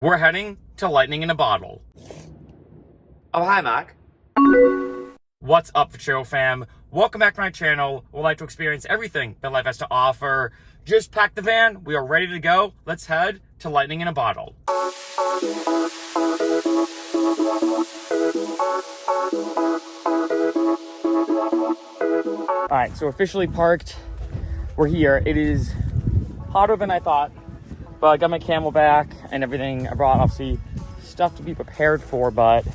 We're heading to lightning in a bottle. Oh, hi, Mark. What's up, Freccero fam? Welcome back to my channel. We'd like to experience everything that life has to offer. Just pack the van. We are ready to go. Let's head to lightning in a bottle. All right, so officially parked. We're here. It is hotter than I thought, but I got my Camelback and everything. I brought obviously stuff to be prepared for, but it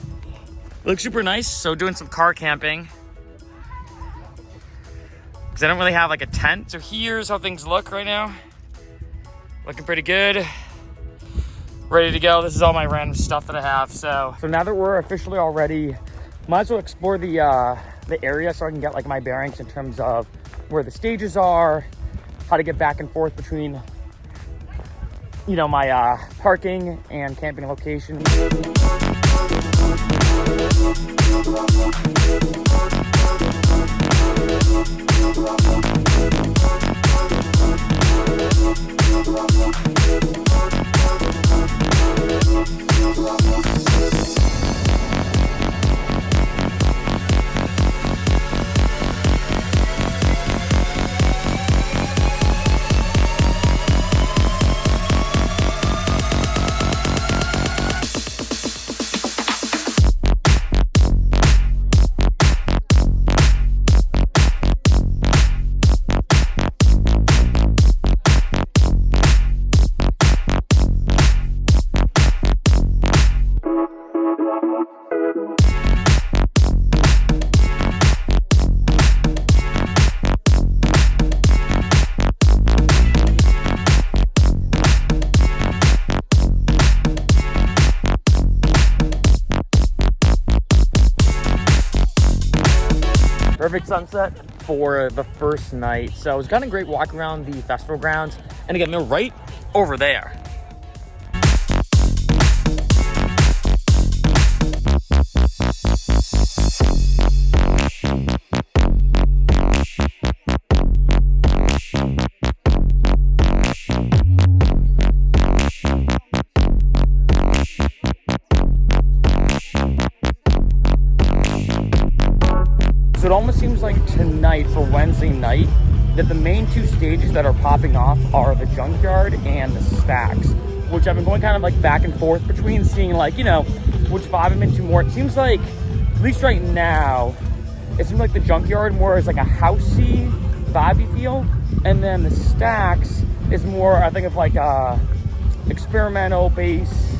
looks super nice. So doing some car camping because I don't really have like a tent. So here's how things look right now. Looking pretty good. Ready to go. This is all my random stuff that I have. So now that we're officially all ready, might as well explore the area so I can get like my bearings in terms of where the stages are, how to get back and forth between, you know, my parking and camping location. Perfect sunset for the first night. So it was kind of great walking around the festival grounds. And again, they're right over there. So it almost seems like tonight, for Wednesday night, that the main two stages that are popping off are the Junkyard and the Stacks, which I've been going kind of like back and forth between, seeing like, you know, which vibe I'm into more. It seems like, at least right now, it seems like the Junkyard more is like a housey, vibey feel, and then the Stacks is more, I think, of like a experimental bass.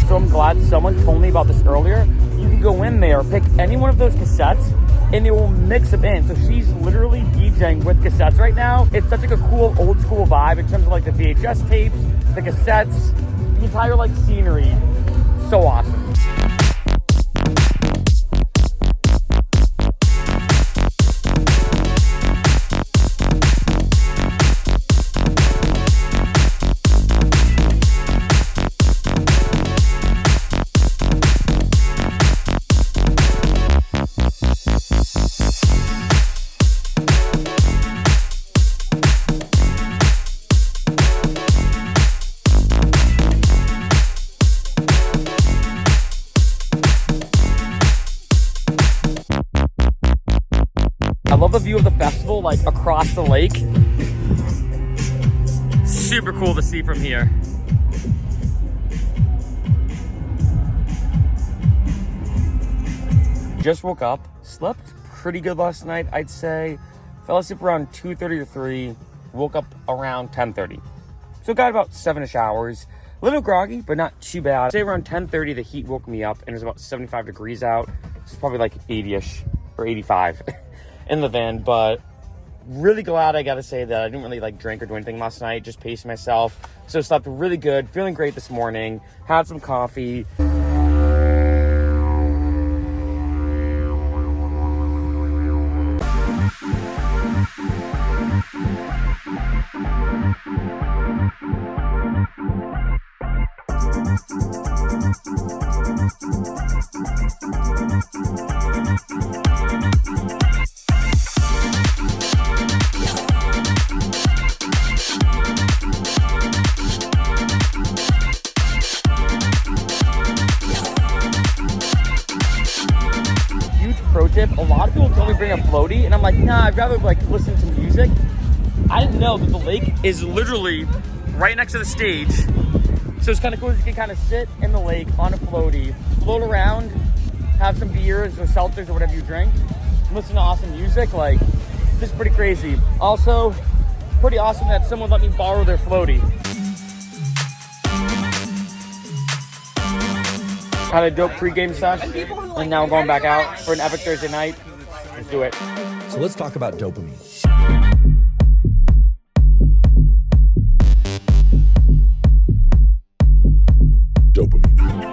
So I'm glad someone told me about this earlier. You can go in there, pick any one of those cassettes, and they will mix them in. So she's literally DJing with cassettes right now. It's such like a cool old school vibe in terms of like the VHS tapes, the cassettes, the entire like scenery. So awesome. I love the view of the festival, like across the lake. Super cool to see from here. Just woke up, slept pretty good last night, I'd say. Fell asleep around 2:30 or 3, woke up around 10:30. So got about 7-ish hours. A little groggy, but not too bad. I'd say around 10:30, the heat woke me up and it was about 75 degrees out. It's probably like 80-ish or 85 in the van, but really glad, I gotta say, that I didn't really like drink or do anything last night, just paced myself. So slept really good, feeling great this morning, had some coffee. bring a floaty, and I'm like, nah, I'd rather like listen to music. I didn't know that the lake is literally right next to the stage. So it's kind of cool. You can kind of sit in the lake on a floaty, float around, have some beers or seltzers or whatever you drink, listen to awesome music. Like, this is pretty crazy. Also, pretty awesome that someone let me borrow their floaty. Had a dope pregame sesh, and now I'm going back out for an epic Thursday night. Let's do it. So let's talk about dopamine. Dopamine.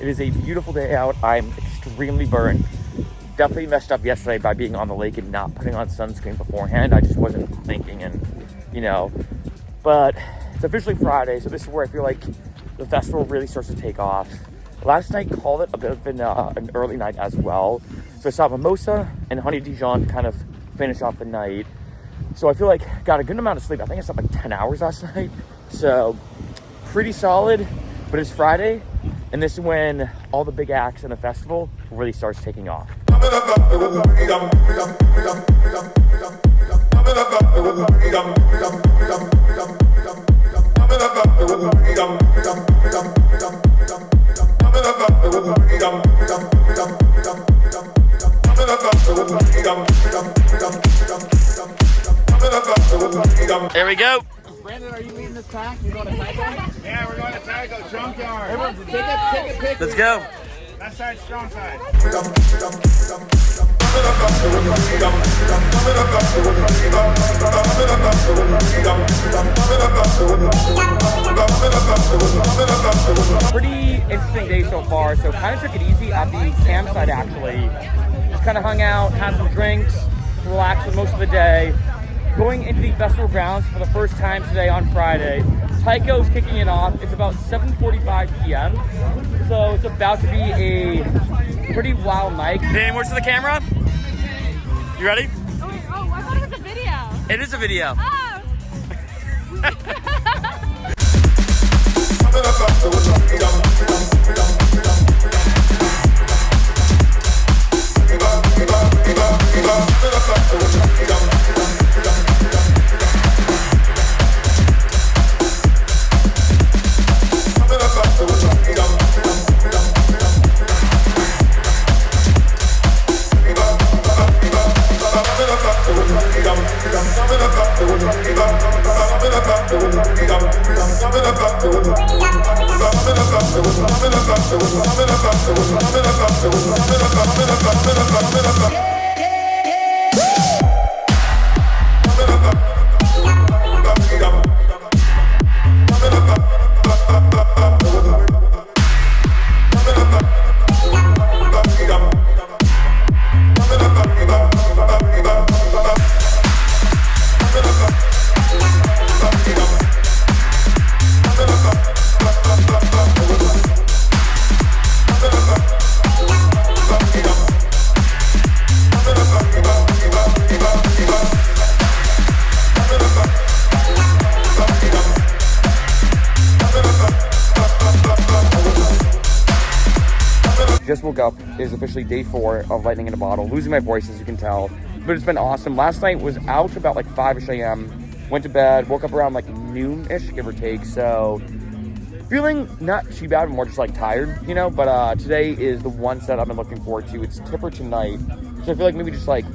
It is a beautiful day out. I'm extremely burned. Definitely messed up yesterday by being on the lake and not putting on sunscreen beforehand. I just wasn't thinking, and but it's officially Friday, so this is where I feel like the festival really starts to take off. Last night called it a bit of an early night as well. So I saw Mimosa and Honey Dijon kind of finish off the night. So I feel like got a good amount of sleep. I think I slept like 10 hours last night. So pretty solid, but it's Friday. And this is when all the big acts in the festival really starts taking off. There we go. Brandon, are you leading this pack? You going to Tyco? Yeah, we're going to Tyco Junkyard. Everyone, take a picture. Let's go. That side, strong side. Pretty interesting day so far. So kind of took it easy at the campsite actually. Just kind of hung out, had some drinks, relaxed for most of the day. Going into the festival grounds for the first time today on Friday. Tyco's kicking it off. It's about 7:45 p.m. So it's about to be a pretty wild night. Dan, where's the camera? You ready? Oh, I thought it was a video. It is a video. Oh. Just woke up. It is officially day 4 of Lightning in a Bottle. Losing my voice, as you can tell. But it's been awesome. Last night was out about like 5-ish a.m. Went to bed, woke up around like noon-ish, give or take. So feeling not too bad, more just like tired, But today is the one set I've been looking forward to. It's Tipper tonight. So I feel like maybe just like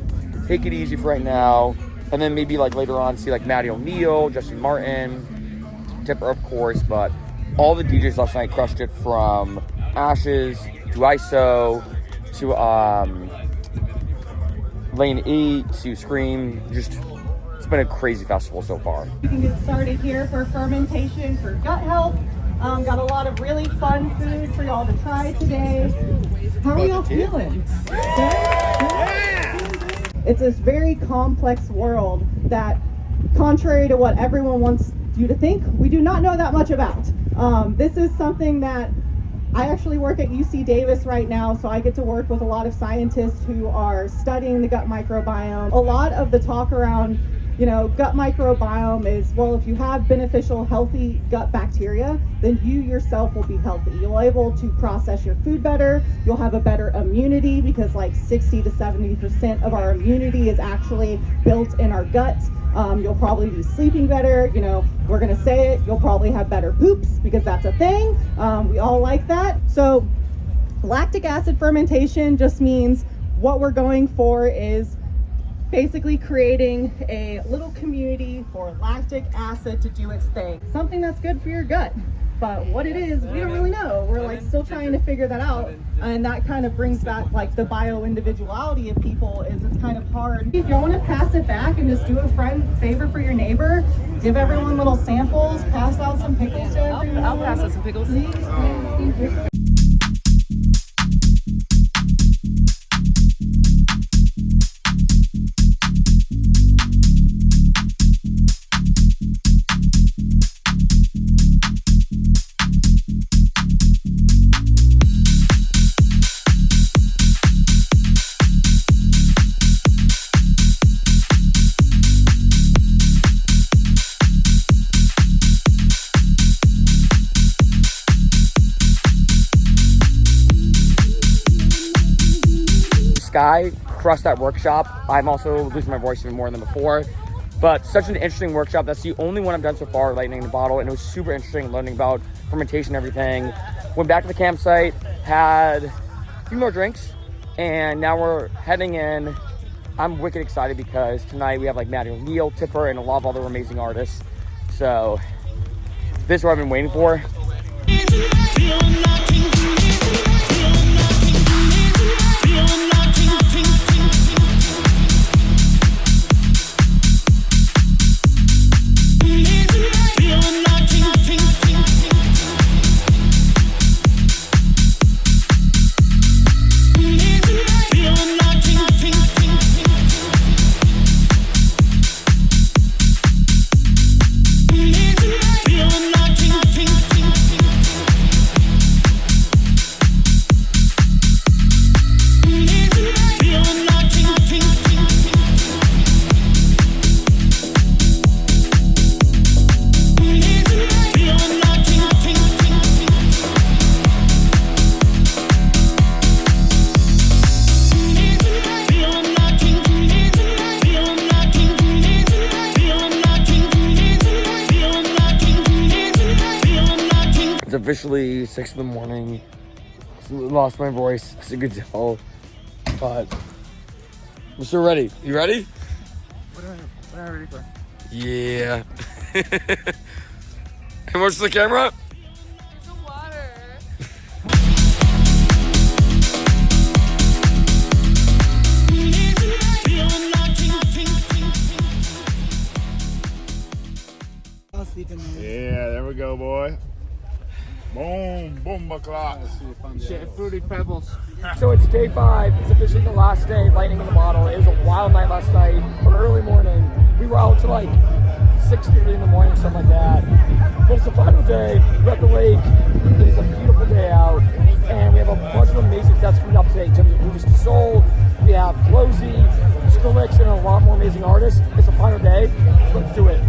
take it easy for right now. And then maybe like later on see like Maddie O'Neill, Justin Martin, Tipper of course. But all the DJs last night crushed it, from Ashes to ISO to Lane 8 to Scream. Just, it's been a crazy festival so far. You can get started here for fermentation for gut health, Got a lot of really fun food for y'all to try today. How are y'all feeling? It's this very complex world that, contrary to what everyone wants you to think, we do not know that much about. This is something that I actually work at UC Davis right now, so I get to work with a lot of scientists who are studying the gut microbiome. A lot of the talk around, gut microbiome is, well, if you have beneficial, healthy gut bacteria, then you yourself will be healthy. You'll be able to process your food better. You'll have a better immunity because like 60 to 70% of our immunity is actually built in our gut. You'll probably be sleeping better. We're gonna say it, you'll probably have better poops because that's a thing. We all like that. So lactic acid fermentation just means what we're going for is basically creating a little community for lactic acid to do its thing. Something that's good for your gut. But what it is, we don't really know. We're still trying to figure that out. And that kind of brings back the bio-individuality of people is it's kind of hard. If you want to pass it back and just do a favor for your neighbor, give everyone little samples, pass out some pickles to everyone. I'll pass out some pickles. Sky crushed that workshop. I'm also losing my voice even more than before, but such an interesting workshop. That's the only one I've done so far, lightning in the bottle, and it was super interesting learning about fermentation and everything. Went back to the campsite, had a few more drinks, and now we're heading in. I'm wicked excited because tonight we have Maddie O'Neill, Tipper, and a lot of other amazing artists. So this is what I've been waiting for. It's officially 6 in the morning. Lost my voice, as you could tell, but I'm still ready. You ready? What am I ready for? Yeah. And what's the camera? The water. Yeah, there we go, boy. Boom, bomba clock. Shit, fruity pebbles. So it's day 5. It's officially the last day of lightning in the bottle. It was a wild night last night, or early morning. We were out to 6:30 in the morning, something like that. But it's the final day. We're at the lake. It is a beautiful day out, and we have a bunch of amazing sets coming up today in terms of Movies to Soul. We have Closey, Skrillex, and a lot more amazing artists. It's the final day, so let's do it.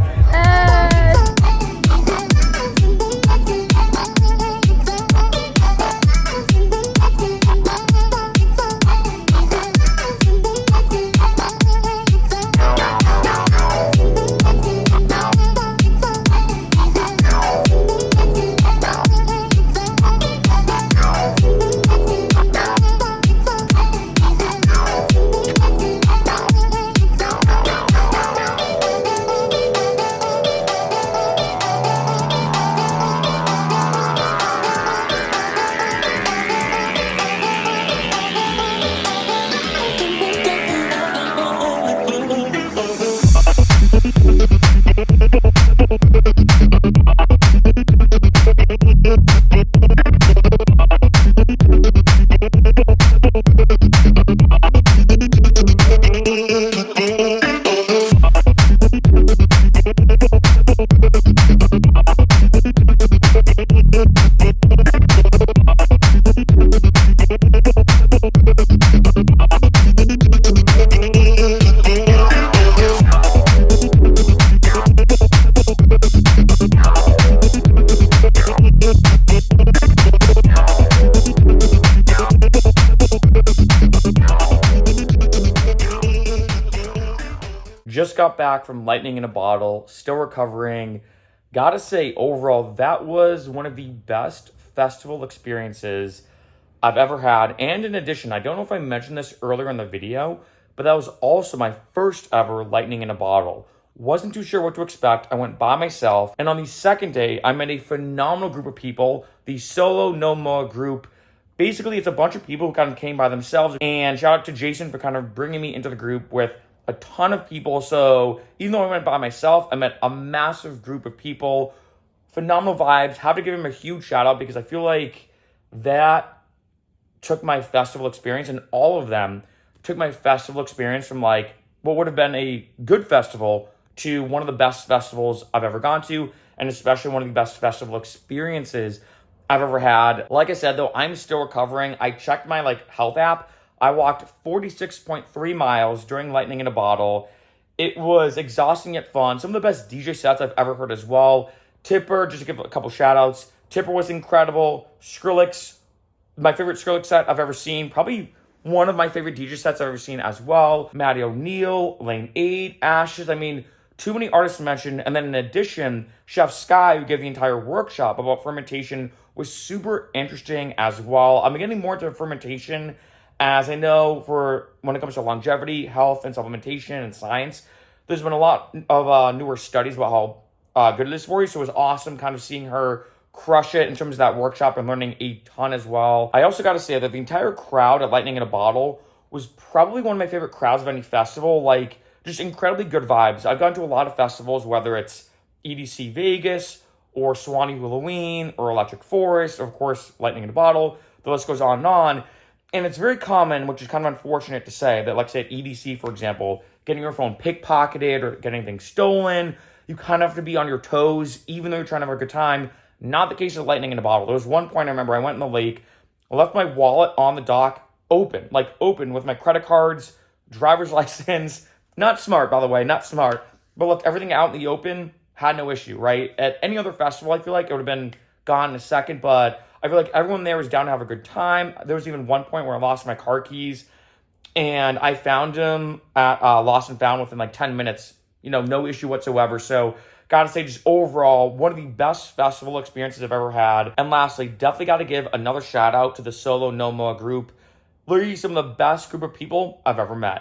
Just got back from Lightning in a Bottle, still recovering. Gotta say, overall, that was one of the best festival experiences I've ever had. And in addition, I don't know if I mentioned this earlier in the video, but that was also my first ever Lightning in a Bottle. Wasn't too sure what to expect. I went by myself. And on the second day, I met a phenomenal group of people. The Solo No More group. Basically, it's a bunch of people who kind of came by themselves. And shout out to Jason for kind of bringing me into the group with a ton of people. So even though I went by myself, I met a massive group of people. Phenomenal vibes. Have to give him a huge shout out because I feel like that took my festival experience, and all of them took my festival experience from like what would have been a good festival to one of the best festivals I've ever gone to, and especially one of the best festival experiences I've ever had. Like I said, though, I'm still recovering. I checked my health app. I walked 46.3 miles during Lightning in a Bottle. It was exhausting yet fun. Some of the best DJ sets I've ever heard as well. Tipper, just to give a couple shout outs. Tipper was incredible. Skrillex, my favorite Skrillex set I've ever seen. Probably one of my favorite DJ sets I've ever seen as well. Maddie O'Neill, Lane 8, Ashes. I mean, too many artists to mention. And then in addition, Chef Sky, who gave the entire workshop about fermentation, was super interesting as well. I'm getting more into fermentation as I know for when it comes to longevity, health, and supplementation and science. There's been a lot of newer studies about how good it is for you. So it was awesome kind of seeing her crush it in terms of that workshop and learning a ton as well. I also got to say that the entire crowd at Lightning in a Bottle was probably one of my favorite crowds of any festival. Just incredibly good vibes. I've gone to a lot of festivals, whether it's EDC Vegas or Swanee Halloween or Electric Forest, or of course Lightning in a Bottle. The list goes on and on. And it's very common, which is kind of unfortunate to say, that say at EDC, for example, getting your phone pickpocketed or getting things stolen, you kind of have to be on your toes, even though you're trying to have a good time. Not the case of Lightning in a Bottle. There was one point I remember I went in the lake, I left my wallet on the dock open with my credit cards, driver's license. Not smart, by the way, not smart. But left everything out in the open, had no issue, right? At any other festival, I feel like it would have been gone in a second, but I feel like everyone there was down to have a good time. There was even one point where I lost my car keys, and I found them at Lost and Found within 10 minutes. No issue whatsoever. So gotta say, just overall, one of the best festival experiences I've ever had. And lastly, definitely gotta give another shout out to the Solo No More group. Literally some of the best group of people I've ever met.